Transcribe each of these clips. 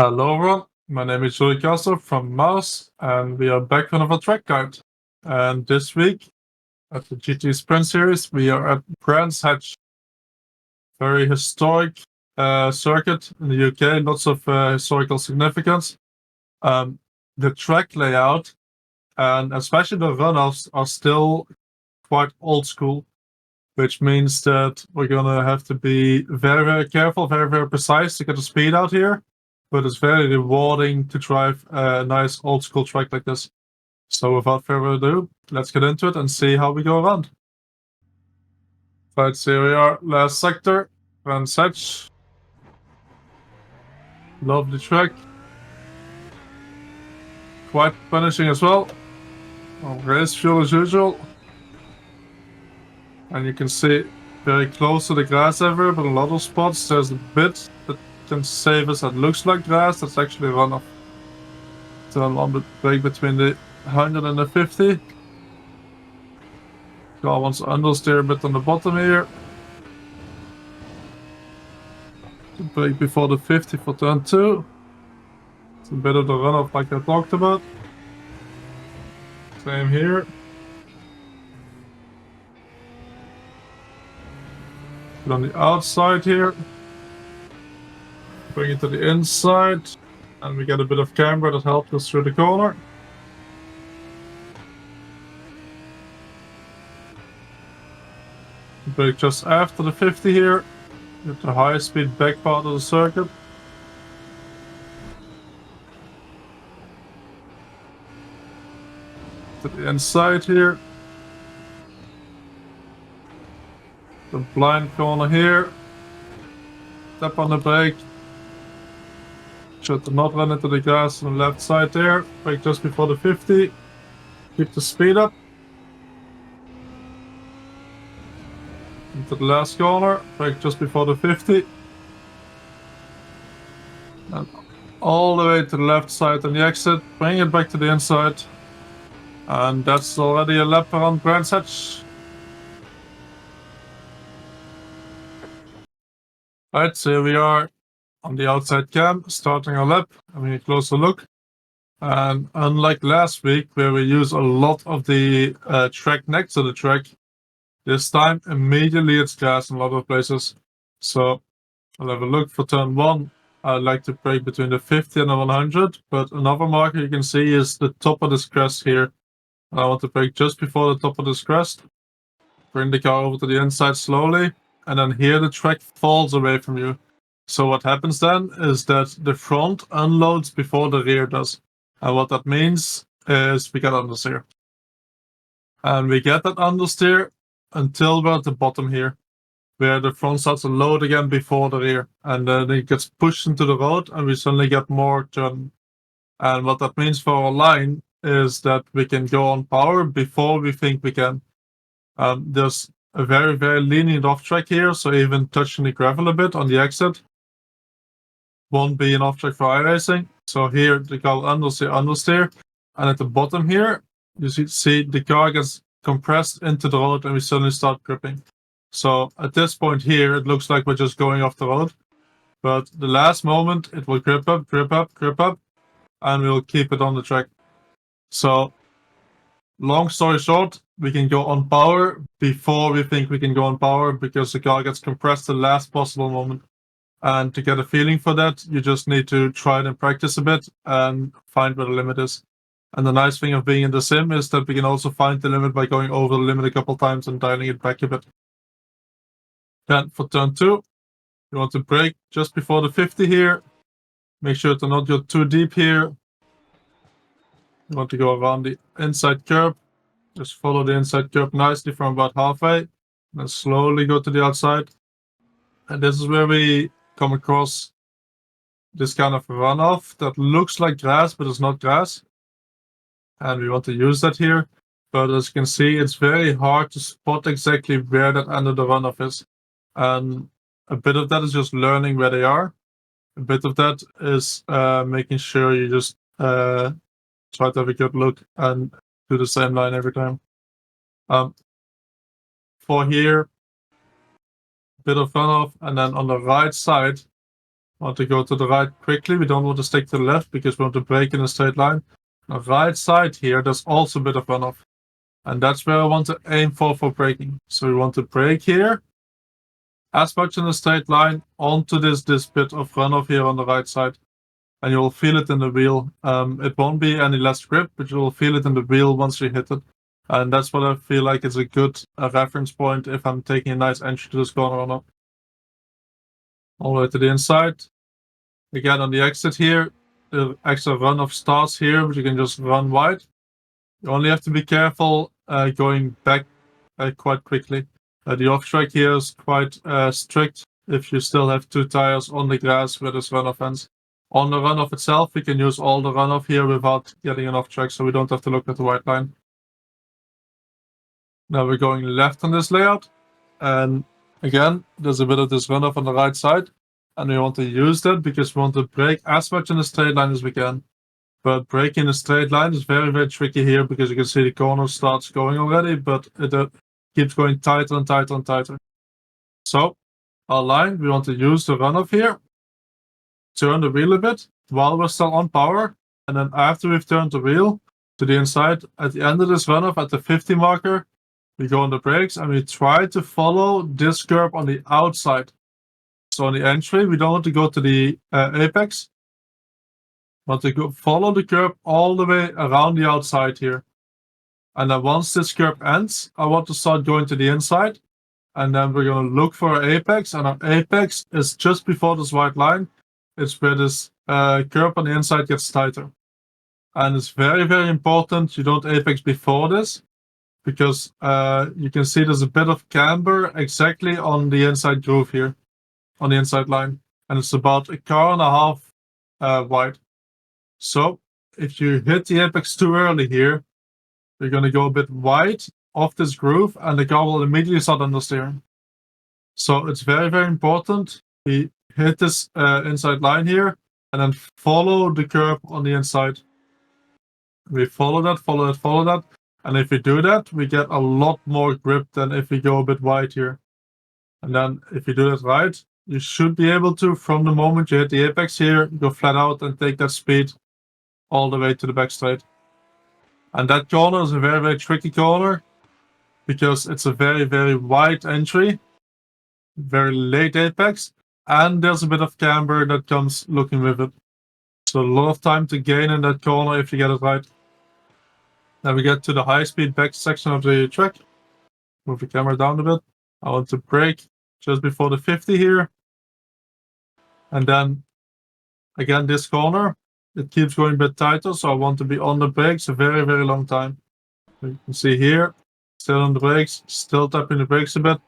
Hello everyone, my name is Yuri Kasdorp from Mars, and we are back with another track guide. And this week, at the GT Sprint Series, we are at Brands Hatch. Very historic circuit in the UK, lots of historical significance. The track layout, and especially the runoffs, are still quite old school, which means that we're gonna have to be very, very careful, very, very precise to get the speed out here. But it's very rewarding to drive a nice old school track like this. So without further ado, let's get into it and see how we go around. Right, so here we are, last sector, Brands Hatch. Lovely track. Quite punishing as well. Race fuel as usual. And you can see very close to the grass everywhere, but in a lot of spots there's a bit that can save us that looks like grass, that's actually runoff. So I'm on the break between the 100 and the 50. Car wants to understeer a bit on the bottom here. To brake before the 50 for turn 2. It's a bit of the runoff like I talked about. Same here. Put on the outside here. Bring it to the inside. And we get a bit of camber that helps us through the corner. Brake just after the 50 here. Get the high speed back part of the circuit. To the inside here. The blind corner here. Tap on the brake. Should not run into the grass on the left side there. Brake just before the 50. Keep the speed up. Into the last corner. Brake just before the 50. And all the way to the left side on the exit. Bring it back to the inside. And that's already a lap around Brands Hatch. Right, so here we are on the outside cam, starting our lap, having a closer look. And unlike last week, where we use a lot of the track next to the track, this time immediately it's grass in a lot of places. So I'll have a look for turn 1. I like to brake between the 50 and the 100, but another marker you can see is the top of this crest here. I want to brake just before the top of this crest. Bring the car over to the inside slowly, and then here the track falls away from you. So what happens then is that the front unloads before the rear does. And what that means is we get understeer. And we get that understeer until we're at the bottom here, where the front starts to load again before the rear. And then it gets pushed into the road and we suddenly get more turn. And what that means for our line is that we can go on power before we think we can. There's a very, very lenient off track here, so even touching the gravel a bit on the exit won't be an off track for iRacing. So here the car understeer, and at the bottom here you see the car gets compressed into the road and we suddenly start gripping. So at this point here it looks like we're just going off the road, but the last moment it will grip up, grip up, grip up, and we'll keep it on the track. So long story short, we can go on power before we think we can go on power because the car gets compressed the last possible moment. And to get a feeling for that, you just need to try it and practice a bit and find where the limit is. And the nice thing of being in the sim is that we can also find the limit by going over the limit a couple times and dialing it back a bit. Then for turn 2, you want to brake just before the 50 here. Make sure to not go too deep here. You want to go around the inside curb. Just follow the inside curb nicely from about halfway. Then slowly go to the outside. And this is where we come across this kind of runoff that looks like grass, but it's not grass. And we want to use that here. But as you can see, it's very hard to spot exactly where that end of the runoff is. And a bit of that is just learning where they are. A bit of that is making sure you just try to have a good look and do the same line every time. For here, bit of runoff, and then on the right side Want to go to the right quickly. We don't want to stick to the left because we want to brake in a straight line. On the right side here, there's also a bit of runoff. And that's where I want to aim for braking. So we want to brake here as much in a straight line onto this bit of runoff here on the right side. And you'll feel it in the wheel. It won't be any less grip, but you'll feel it in the wheel once you hit it. And that's what I feel like is a good reference point if I'm taking a nice entry to this corner or not. All the way to the inside. Again, on the exit here, the extra runoff starts here, but you can just run wide. You only have to be careful going back quite quickly. The off-track here is quite strict if you still have 2 tires on the grass where there's runoff ends. On the runoff itself, we can use all the runoff here without getting an off-track, so we don't have to look at the white line. Now we're going left on this layout, and again, there's a bit of this runoff on the right side, and we want to use that because we want to brake as much in a straight line as we can. But braking in a straight line is very, very tricky here because you can see the corner starts going already, but it keeps going tighter and tighter and tighter. So, our line, we want to use the runoff here, turn the wheel a bit while we're still on power, and then after we've turned the wheel to the inside, at the end of this runoff, at the 50 marker, we go on the brakes and we try to follow this curb on the outside. So on the entry, we don't want to go to the apex, but to go follow the curb all the way around the outside here. And then once this curb ends, I want to start going to the inside. And then we're going to look for our apex. And our apex is just before this white line. It's where this curb on the inside gets tighter. And it's very, very important you don't apex before this. Because you can see there's a bit of camber exactly on the inside groove here. On the inside line. And it's about 1.5 cars wide. So if you hit the apex too early here, you're going to go a bit wide off this groove and the car will immediately start understeering. So it's very, very important we hit this inside line here and then follow the curb on the inside. We follow that, follow that, follow that. And if we do that, we get a lot more grip than if we go a bit wide here. And then if you do that right, you should be able to, from the moment you hit the apex here, go flat out and take that speed all the way to the back straight. And that corner is a very, very tricky corner because it's a very, very wide entry, very late apex, and there's a bit of camber that comes looking with it. So a lot of time to gain in that corner if you get it right. Then we get to the high-speed back section of the track. Move the camera down a bit. I want to brake just before the 50 here. And then, again, this corner, it keeps going a bit tighter, so I want to be on the brakes a very, very long time. You can see here, still on the brakes, still tapping the brakes a bit,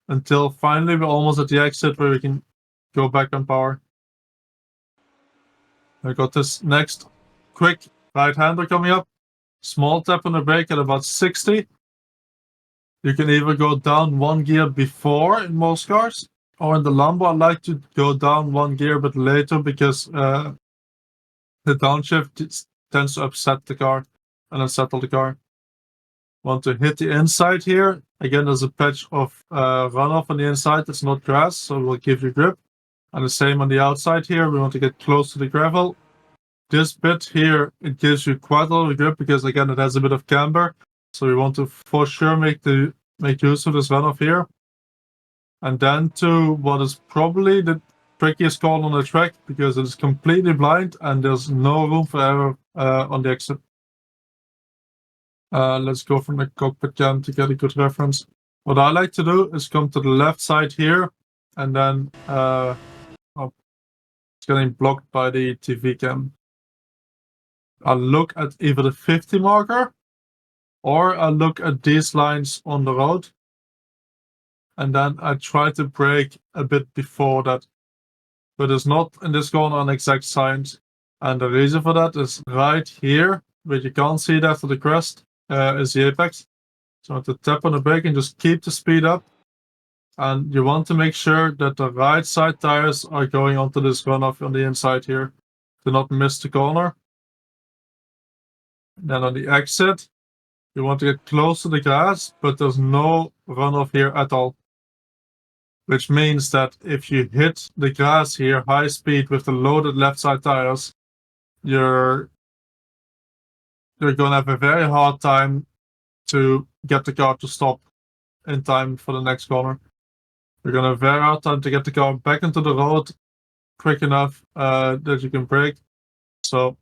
until finally we're almost at the exit where we can go back on power. I got this next quick right-hander coming up. Small tap on the brake at about 60. You can either go down 1 gear before in most cars, or in the Lambo, I like to go down 1 gear a bit later because the downshift tends to upset the car and unsettle the car. Want to hit the inside here. Again, there's a patch of runoff on the inside. It's not grass, so it will give you grip. And the same on the outside here. We want to get close to the gravel. This bit here, it gives you quite a lot of grip because, again, it has a bit of camber. So we want to for sure make use of this runoff here. And then to what is probably the trickiest corner on the track because it is completely blind and there's no room for error on the exit. Let's go from the cockpit cam to get a good reference. What I like to do is come to the left side here and then it's getting blocked by the TV cam. I'll look at either the 50 marker or I'll look at these lines on the road. And then I try to brake a bit before that. But it's not in this corner an exact science. And the reason for that is right here, where you can't see it after the crest, is the apex. So I have to tap on the brake and just keep the speed up. And you want to make sure that the right side tires are going onto this runoff on the inside here to not miss the corner. Then on the exit, you want to get close to the grass, but there's no runoff here at all. which means that if you hit the grass here high speed with the loaded left side tires, you're gonna have a very hard time to get the car to stop in time for the next corner. You're gonna have a very hard time to get the car back into the road quick enough that you can brake. So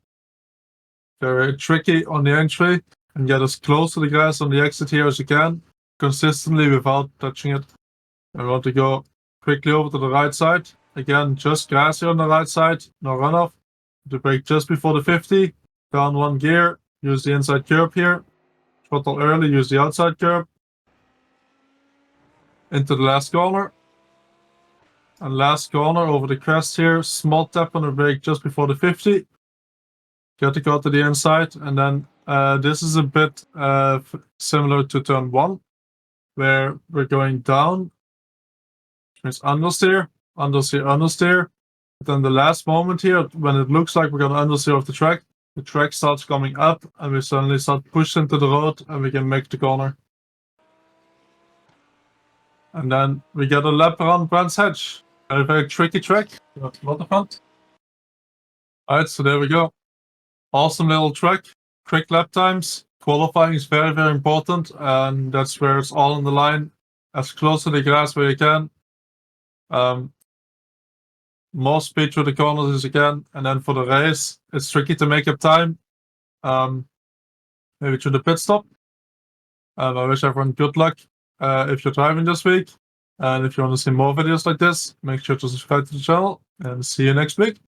very tricky on the entry, and get as close to the grass on the exit here as you can, consistently without touching it. I want to go quickly over to the right side. Again, just grass here on the right side, no runoff. To brake just before the 50, down one gear, use the inside curb here. Throttle early, use the outside curb. Into the last corner. And last corner over the crest here, small tap on the brake just before the 50. Get the car to the inside, and then this is a bit similar to turn 1, where we're going down, which means understeer, understeer, understeer. But then the last moment here, when it looks like we're going to understeer off the track starts coming up, and we suddenly start pushing into the road, and we can make the corner. And then we get a lap around Brands Hatch. Very, very tricky track. A lot of fun. Alright, so there we go. Awesome little track. Quick lap times. Qualifying is very, very important, and that's where it's all on the line. As close to the grass where you can. More speed through the corners as you can, and then for the race, it's tricky to make up time. Maybe through the pit stop. I wish everyone good luck if you're driving this week. And if you want to see more videos like this, make sure to subscribe to the channel, and see you next week.